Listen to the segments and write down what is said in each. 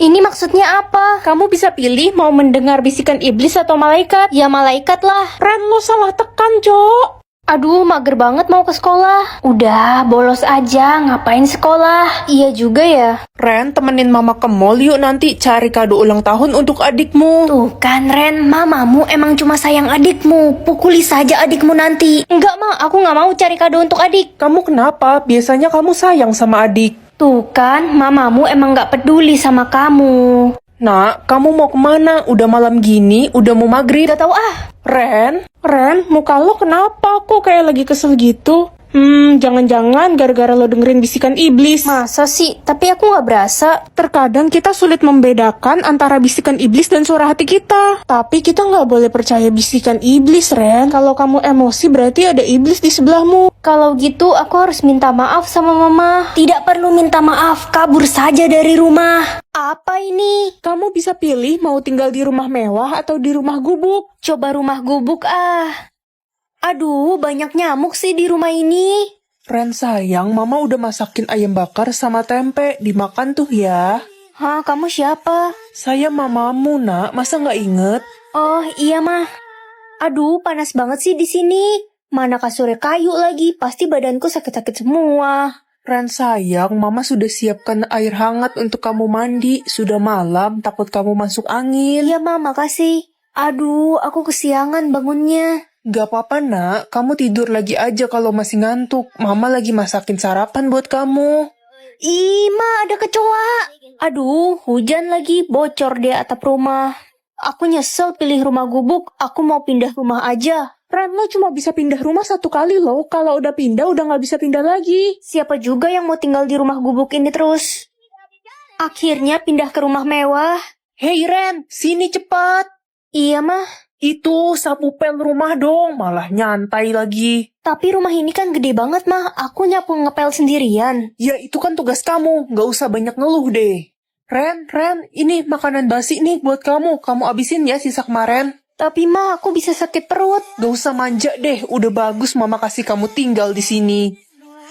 Ini maksudnya apa? Kamu bisa pilih mau mendengar bisikan iblis atau malaikat. Ya malaikat lah. Ren, lo salah tekan, Cok. Aduh, mager banget mau ke sekolah. Udah, bolos aja, ngapain sekolah? Iya juga ya. Ren, temenin mama ke mall yuk nanti cari kado ulang tahun untuk adikmu. Tuh kan Ren, mamamu emang cuma sayang adikmu. Pukuli saja adikmu nanti. Enggak Ma, aku nggak mau cari kado untuk adik. Kamu kenapa? Biasanya kamu sayang sama adik. Tuh kan, mamamu emang nggak peduli sama kamu. Nak, kamu mau kemana? Udah malam gini, udah mau maghrib. Gak tahu ah. Ren, muka lo kenapa? Kok kayak lagi kesel gitu? Jangan-jangan gara-gara lo dengerin bisikan iblis. Masa sih? Tapi aku nggak berasa. Terkadang kita sulit membedakan antara bisikan iblis dan suara hati kita. Tapi kita nggak boleh percaya bisikan iblis, Ren. Kalau kamu emosi berarti ada iblis di sebelahmu. Kalau gitu aku harus minta maaf sama mama. Tidak perlu minta maaf, kabur saja dari rumah. Apa ini? Kamu bisa pilih mau tinggal di rumah mewah atau di rumah gubuk. Coba rumah gubuk ah. Aduh, banyak nyamuk sih di rumah ini. Ren sayang, mama udah masakin ayam bakar sama tempe. Dimakan tuh ya. Hah, kamu siapa? Saya mamamu, nak. Masa nggak inget? Oh, iya mah. Aduh, panas banget sih di sini. Mana kasurnya kayu lagi, pasti badanku sakit-sakit semua. Ren sayang, mama sudah siapkan air hangat untuk kamu mandi. Sudah malam, takut kamu masuk angin. Iya mah, makasih. Aduh, aku kesiangan bangunnya. Gak apa-apa nak, kamu tidur lagi aja kalau masih ngantuk. Mama lagi masakin sarapan buat kamu. Ih, Ma, ada kecoa. Aduh, hujan lagi, bocor deh atap rumah. Aku nyesel pilih rumah gubuk, aku mau pindah rumah aja. Ren, lo cuma bisa pindah rumah satu kali loh. Kalau udah pindah, udah gak bisa pindah lagi. Siapa juga yang mau tinggal di rumah gubuk ini terus? Akhirnya pindah ke rumah mewah. Hei Ren, sini cepat. Iya mah. Itu sapu pel rumah dong, malah nyantai lagi. Tapi rumah ini kan gede banget mah, aku nyapu ngepel sendirian. Ya itu kan tugas kamu, gak usah banyak ngeluh deh. Ren, ini makanan basi nih buat kamu. Kamu abisin ya sisa kemarin. Tapi mah aku bisa sakit perut. Gak usah manja deh, udah bagus mama kasih kamu tinggal di sini.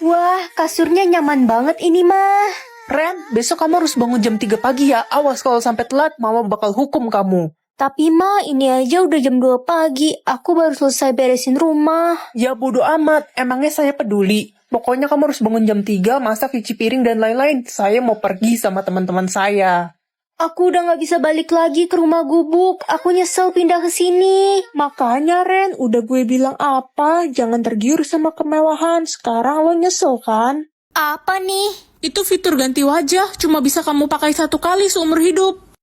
Wah, kasurnya nyaman banget ini mah. Ren, besok kamu harus bangun jam 3 pagi ya. Awas kalau sampai telat, mama bakal hukum kamu. Tapi mah ini aja udah jam 2 pagi, aku baru selesai beresin rumah. Ya bodo amat, emangnya saya peduli. Pokoknya kamu harus bangun jam 3, masak, cuci piring dan lain-lain. Saya mau pergi sama teman-teman saya. Aku udah gak bisa balik lagi ke rumah gubuk, aku nyesel pindah ke sini. Makanya Ren, udah gue bilang apa, jangan tergiur sama kemewahan. Sekarang lo nyesel kan? Apa nih? Itu fitur ganti wajah, cuma bisa kamu pakai satu kali seumur hidup.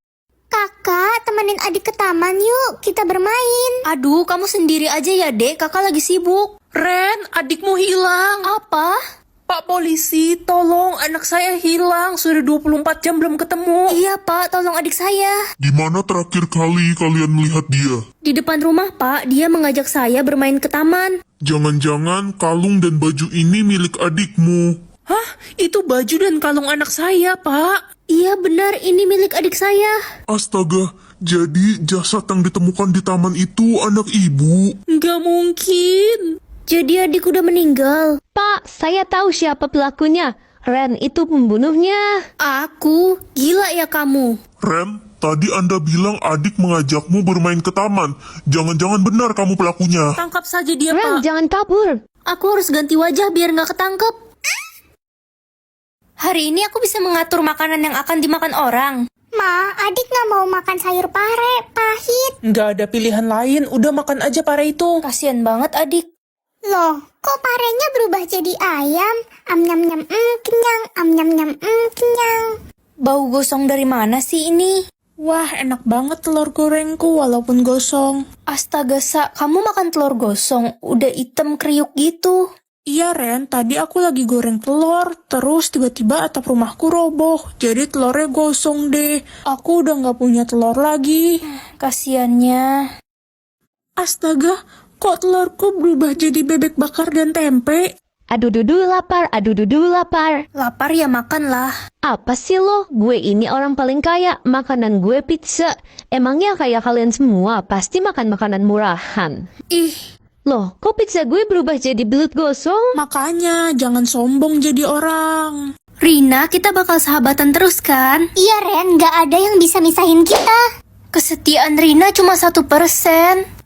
Kakak, temenin adik ke taman yuk, kita bermain. Aduh, kamu sendiri aja ya dek, kakak lagi sibuk. Ren, adikmu hilang. Apa? Pak polisi, tolong anak saya hilang. Sudah 24 jam belum ketemu. Iya pak, tolong adik saya. Di mana terakhir kali kalian melihat dia? Di depan rumah pak, dia mengajak saya bermain ke taman. Jangan-jangan kalung dan baju ini milik adikmu. Hah? Itu baju dan kalung anak saya, Pak. Iya benar, ini milik adik saya. Astaga, jadi jasad yang ditemukan di taman itu anak ibu. Nggak mungkin. Jadi adik udah meninggal. Pak, saya tahu siapa pelakunya. Ren itu pembunuhnya. Aku? Gila ya kamu. Ren, tadi Anda bilang adik mengajakmu bermain ke taman. Jangan-jangan benar kamu pelakunya. Tangkap saja dia, Ren, Pak. jangan kabur. Aku harus ganti wajah biar nggak ketangkep. Hari ini aku bisa mengatur makanan yang akan dimakan orang. Ma, adik gak mau makan sayur pare, pahit. Nggak ada pilihan lain, udah makan aja pare itu. Kasian banget adik. Loh, kok parenya berubah jadi ayam? Am nyam nyam, kenyang. Am nyam nyam, kenyang. Bau gosong dari mana sih ini? Wah, enak banget telur gorengku walaupun gosong. Astaga, Sa, kamu makan telur gosong, udah hitam kriuk gitu. Iya Ren, tadi aku lagi goreng telur, terus tiba-tiba atap rumahku roboh, jadi telurnya gosong deh. Aku udah nggak punya telur lagi. Kasiannya. Astaga, kok telurku berubah jadi bebek bakar dan tempe? Aduh dudu lapar, aduh dudu lapar. Lapar ya makan lah. Apa sih lo? Gue ini orang paling kaya, makanan gue pizza. Emangnya kayak kalian semua pasti makan makanan murahan. Ih, Loh, kok pizza gue berubah jadi belut gosong? Makanya jangan sombong jadi orang. Rina, kita bakal sahabatan terus kan? Iya Ren, gak ada yang bisa misahin kita. Kesetiaan Rina cuma 1%.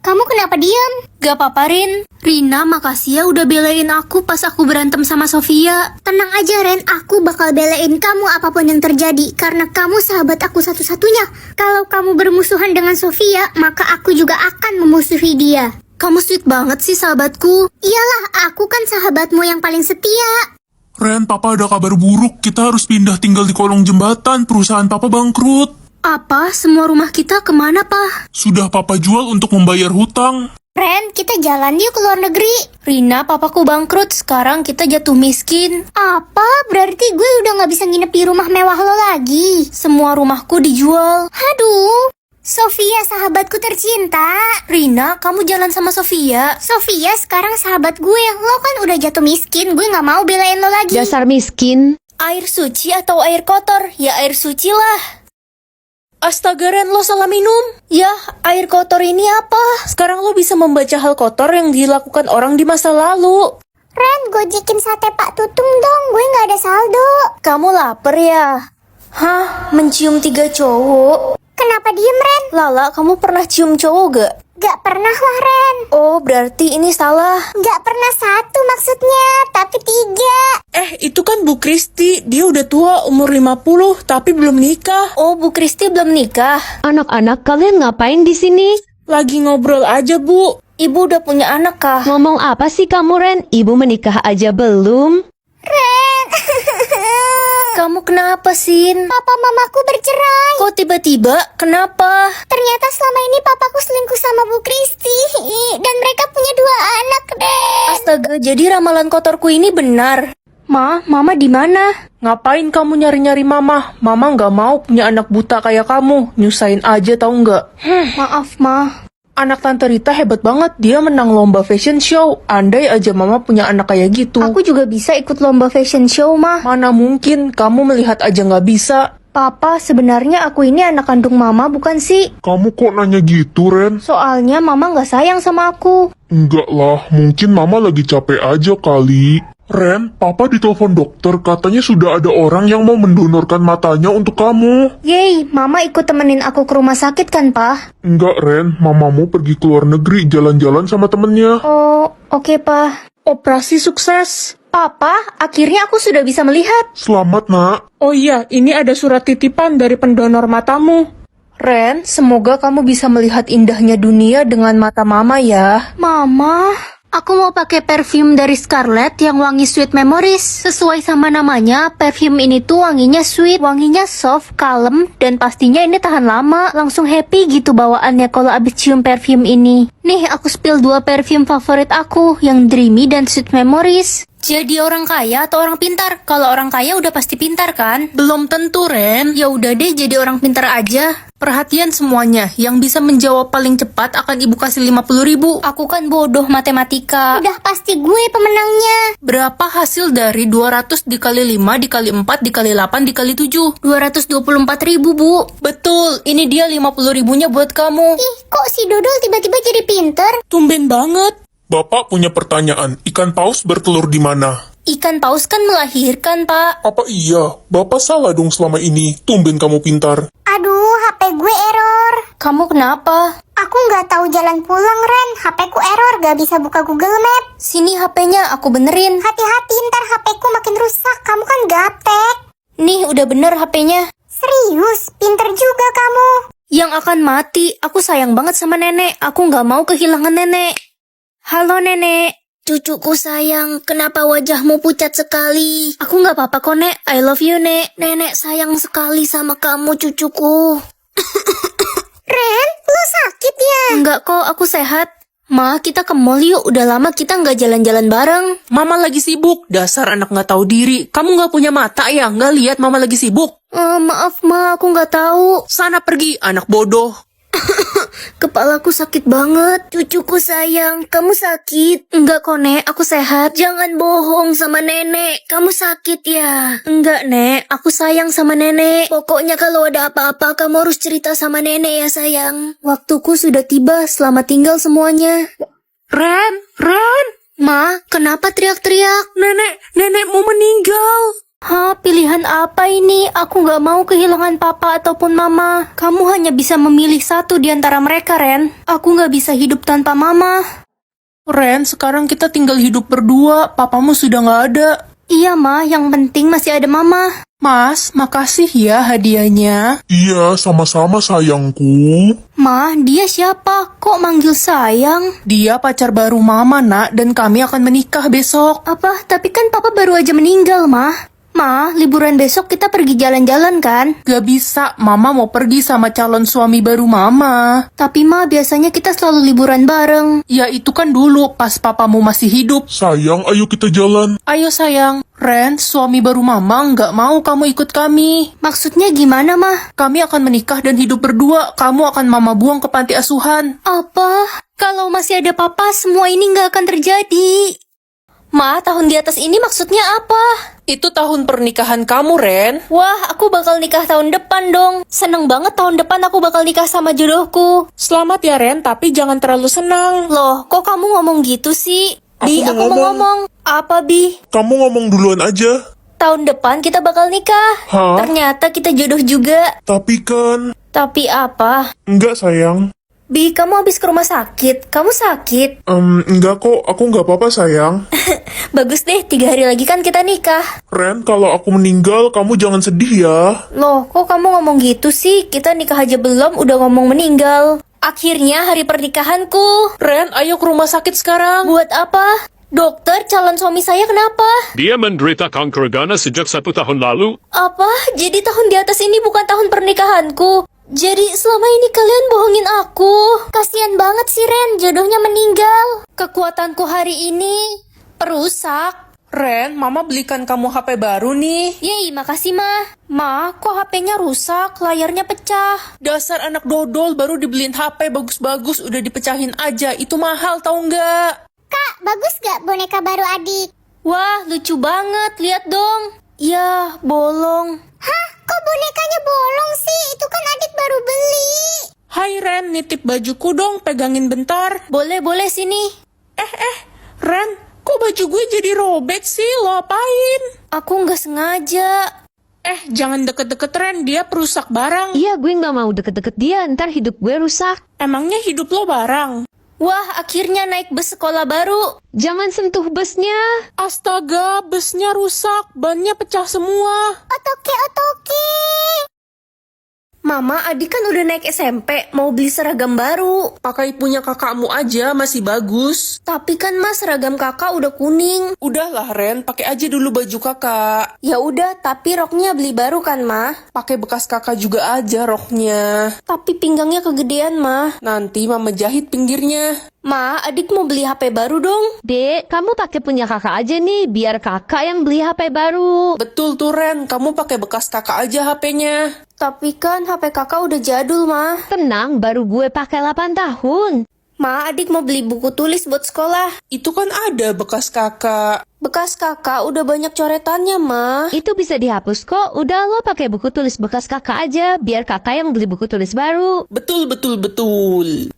Kamu kenapa diem? Gak apa-apa, Rin. Rina, makasih ya udah belain aku pas aku berantem sama Sofia. Tenang aja Ren, aku bakal belain kamu apapun yang terjadi. Karena kamu sahabat aku satu-satunya. Kalau kamu bermusuhan dengan Sofia, maka aku juga akan memusuhi dia. Kamu sweet banget sih, sahabatku. Iyalah, aku kan sahabatmu yang paling setia. Ren, papa ada kabar buruk. Kita harus pindah tinggal di kolong jembatan. Perusahaan papa bangkrut. Apa? Semua rumah kita kemana, Pak? Sudah papa jual untuk membayar hutang. Ren, kita jalan yuk ke luar negeri. Rina, papaku bangkrut. Sekarang kita jatuh miskin. Apa? Berarti gue udah gak bisa nginep di rumah mewah lo lagi. Semua rumahku dijual. Aduh, Sofia sahabatku tercinta. Rina, kamu jalan sama Sofia. Sofia sekarang sahabat gue. Lo kan udah jatuh miskin, gue gak mau belain lo lagi. Dasar miskin. Air suci atau air kotor? Ya air suci lah. Astaga Ren, lo salah minum. Ya, air kotor ini apa? Sekarang lo bisa membaca hal kotor yang dilakukan orang di masa lalu. Ren, gojekin sate Pak Tutung dong, gue gak ada saldo. Kamu lapar ya? Hah, mencium 3 cowok? Kenapa diem Ren? Lala, kamu pernah cium cowok gak? Gak pernah lah Ren. Oh, berarti ini salah. Gak pernah 1 maksudnya, tapi 3. Itu kan Bu Kristi, dia udah tua umur 50 tapi belum nikah. Oh, Bu Kristi belum nikah. Anak-anak, kalian ngapain di sini? Lagi ngobrol aja Bu. Ibu udah punya anak kah? Ngomong apa sih kamu, Ren? Ibu menikah aja belum? Ren. Kamu kenapa, Sin? Papa mamaku bercerai. Kok tiba-tiba? Kenapa? Ternyata selama ini papaku selingkuh sama Bu Kristi. Dan mereka punya 2 anak, Ren. Astaga, jadi ramalan kotorku ini benar. Ma, mama di mana? Ngapain kamu nyari-nyari mama? Mama nggak mau punya anak buta kayak kamu. Nyusahin aja tau nggak? Maaf, Ma. Anak Tante Rita hebat banget. Dia menang lomba fashion show. Andai aja mama punya anak kayak gitu. Aku juga bisa ikut lomba fashion show, Ma. Mana mungkin, kamu melihat aja nggak bisa. Papa, sebenarnya aku ini anak kandung mama bukan sih? Kamu kok nanya gitu, Ren? Soalnya mama nggak sayang sama aku. Enggak lah, mungkin mama lagi capek aja kali. Ren, papa ditelepon dokter, katanya sudah ada orang yang mau mendonorkan matanya untuk kamu. Yeay, mama ikut temenin aku ke rumah sakit kan, Pa? Enggak, Ren, mamamu pergi ke luar negeri jalan-jalan sama temennya. Oh, oke, Pa. Operasi sukses. Papa, akhirnya aku sudah bisa melihat. Selamat, nak. Oh iya, ini ada surat titipan dari pendonor matamu. Ren, semoga kamu bisa melihat indahnya dunia dengan mata mama ya. Mama, aku mau pakai perfume dari Scarlett yang wangi Sweet Memories. Sesuai sama namanya, perfume ini tuh wanginya sweet, wanginya soft, kalem, dan pastinya ini tahan lama. Langsung happy gitu bawaannya kalau abis cium perfume ini. Nih, aku spill 2 perfume favorit aku, yang Dreamy dan Sweet Memories. Jadi orang kaya atau orang pintar? Kalau orang kaya udah pasti pintar kan? Belum tentu, Ren. Ya udah deh, jadi orang pintar aja. Perhatian semuanya, yang bisa menjawab paling cepat akan ibu kasih 50.000. Aku kan bodoh matematika. Udah pasti gue pemenangnya. Berapa hasil dari 200 dikali 5 dikali 4 dikali 8 dikali 7? 224.000, Bu. Betul, ini dia 50.000-nya buat kamu. Ih, kok si Dodol tiba-tiba jadi pinter? Tumben banget. Bapak punya pertanyaan, ikan paus bertelur di mana? Ikan paus kan melahirkan, Pak. Apa iya? Bapak salah dong selama ini. Tumben kamu pintar. Aduh, HP gue error. Kamu kenapa? Aku nggak tahu jalan pulang, Ren. HP ku error, gak bisa buka Google Map. Sini HP-nya, aku benerin. Hati-hati, ntar HP ku makin rusak. Kamu kan gaptek. Nih, udah bener HP-nya. Serius, pinter juga kamu. Yang akan mati, aku sayang banget sama nenek. Aku nggak mau kehilangan nenek. Halo, Nenek. Cucuku sayang, kenapa wajahmu pucat sekali? Aku nggak apa-apa kok, Nek. I love you, Nek. Nenek sayang sekali sama kamu, cucuku. Ren, lu sakit ya? Enggak kok, aku sehat. Ma, kita ke mall yuk. Udah lama kita nggak jalan-jalan bareng. Mama lagi sibuk. Dasar anak nggak tahu diri. Kamu nggak punya mata ya? Nggak lihat mama lagi sibuk? Maaf, Ma. Aku nggak tahu. Sana pergi, anak bodoh. Kepalaku sakit banget. Cucuku sayang, kamu sakit? Enggak kok, Nek. Aku sehat. Jangan bohong sama nenek. Kamu sakit ya? Enggak, Nek. Aku sayang sama nenek. Pokoknya kalau ada apa-apa, kamu harus cerita sama nenek ya, sayang. Waktuku sudah tiba. Selamat tinggal semuanya. Ren. Ma, kenapa teriak-teriak? Nenek mau meninggal. Hah, pilihan apa ini? Aku gak mau kehilangan papa ataupun mama. Kamu hanya bisa memilih satu di antara mereka, Ren. Aku gak bisa hidup tanpa mama. Ren, sekarang kita tinggal hidup berdua. Papamu sudah nggak ada. Iya, Ma. Yang penting masih ada mama. Mas, makasih ya hadiahnya. Iya, sama-sama sayangku. Ma, dia siapa? Kok manggil sayang? Dia pacar baru mama, nak, dan kami akan menikah besok. Apa? Tapi kan papa baru aja meninggal, Ma. Ma, liburan besok kita pergi jalan-jalan kan? Gak bisa, mama mau pergi sama calon suami baru mama. Tapi Ma, biasanya kita selalu liburan bareng. Ya itu kan dulu, pas papamu masih hidup. Sayang, ayo kita jalan. Ayo sayang. Ren, suami baru mama nggak mau kamu ikut kami. Maksudnya gimana, Ma? Kami akan menikah dan hidup berdua. Kamu akan mama buang ke panti asuhan. Apa? Kalau masih ada papa, semua ini nggak akan terjadi. Ma, tahun di atas ini maksudnya apa? Itu tahun pernikahan kamu, Ren. Wah, aku bakal nikah tahun depan dong. Seneng banget tahun depan aku bakal nikah sama jodohku. Selamat ya, Ren, tapi jangan terlalu senang. Loh, kok kamu ngomong gitu sih? Bi, Aku aku mau mau ngomong. Apa, Bi? Kamu ngomong duluan aja. Tahun depan kita bakal nikah. Hah? Ternyata kita jodoh juga. Tapi kan... Tapi apa? Enggak sayang. Bi, kamu habis ke rumah sakit. Kamu sakit. Enggak kok, aku nggak apa-apa sayang. Bagus deh, 3 hari lagi kan kita nikah. Ren, kalau aku meninggal, kamu jangan sedih ya. Loh, kok kamu ngomong gitu sih? Kita nikah aja belum, udah ngomong meninggal. Akhirnya hari pernikahanku. Ren, ayo ke rumah sakit sekarang. Buat apa? Dokter, calon suami saya kenapa? Dia menderita kanker ganas sejak 1 tahun lalu. Apa? Jadi tahun di atas ini bukan tahun pernikahanku? Jadi selama ini kalian bohongin aku? Kasian banget sih Ren, jodohnya meninggal. Kekuatanku hari ini perusak. Ren, mama belikan kamu HP baru nih. Yeay, makasih Ma. Ma, kok HP-nya rusak? Layarnya pecah. Dasar anak dodol, baru dibeliin HP bagus-bagus, udah dipecahin aja. Itu mahal tau nggak? Kak, bagus gak boneka baru adik? Wah, lucu banget. Lihat dong. Ya, bolong. Hah, kok bonekanya bolong sih? Itu kan adik baru beli. Hai Ren, nitip bajuku dong, pegangin bentar. Boleh sini. Ren, kok baju gue jadi robek sih? Lo apain? Aku nggak sengaja. Jangan deket-deket Ren, dia perusak barang. Iya, gue nggak mau deket-deket dia, ntar hidup gue rusak. Emangnya hidup lo barang? Wah, akhirnya naik bus sekolah baru. Jangan sentuh busnya. Astaga, busnya rusak, bannya pecah semua. Otoke. Mama, adik kan udah naik SMP, mau beli seragam baru. Pakai punya kakakmu aja, masih bagus. Tapi kan Mas, seragam kakak udah kuning. Udahlah Ren, pakai aja dulu baju kakak. Ya udah, tapi roknya beli baru kan, Ma? Pakai bekas kakak juga aja roknya. Tapi pinggangnya kegedean, Ma. Nanti mama jahit pinggirnya. Ma, adik mau beli HP baru dong. Dek, kamu pakai punya kakak aja nih, biar kakak yang beli HP baru. Betul tuh Ren, kamu pakai bekas kakak aja HP-nya. Tapi kan HP kakak udah jadul, Ma. Tenang, baru gue pakai 8 tahun. Ma, adik mau beli buku tulis buat sekolah. Itu kan ada bekas kakak. Bekas kakak udah banyak coretannya, Ma. Itu bisa dihapus kok, udah lo pakai buku tulis bekas kakak aja, biar kakak yang beli buku tulis baru. Betul.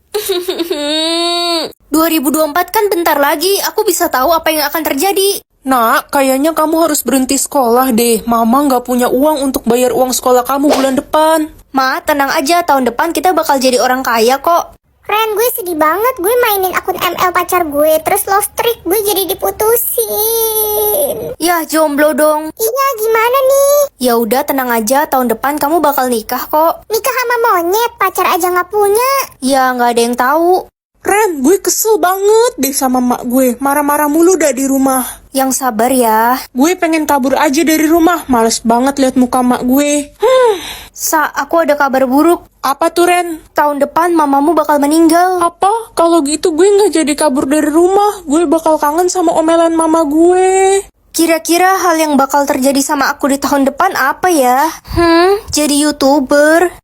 2024 kan bentar lagi, aku bisa tahu apa yang akan terjadi. Nak, kayaknya kamu harus berhenti sekolah deh. Mama nggak punya uang untuk bayar uang sekolah kamu bulan depan. Ma, tenang aja, tahun depan kita bakal jadi orang kaya kok. Ren, gue sedih banget. Gue mainin akun ML pacar gue, terus love streak gue jadi diputusin. Ya, jomblo dong. Iya, gimana nih? Ya udah, tenang aja, tahun depan kamu bakal nikah kok. Nikah sama monyet, pacar aja nggak punya. Ya, nggak ada yang tahu. Ren, gue kesel banget deh sama mak gue. Marah-marah mulu dah di rumah. Yang sabar ya. Gue pengen kabur aja dari rumah. Males banget lihat muka mak gue. Sa, aku ada kabar buruk. Apa tuh Ren? Tahun depan mamamu bakal meninggal. Apa? Kalau gitu gue nggak jadi kabur dari rumah. Gue bakal kangen sama omelan mama gue. Kira-kira hal yang bakal terjadi sama aku di tahun depan apa ya? Jadi YouTuber.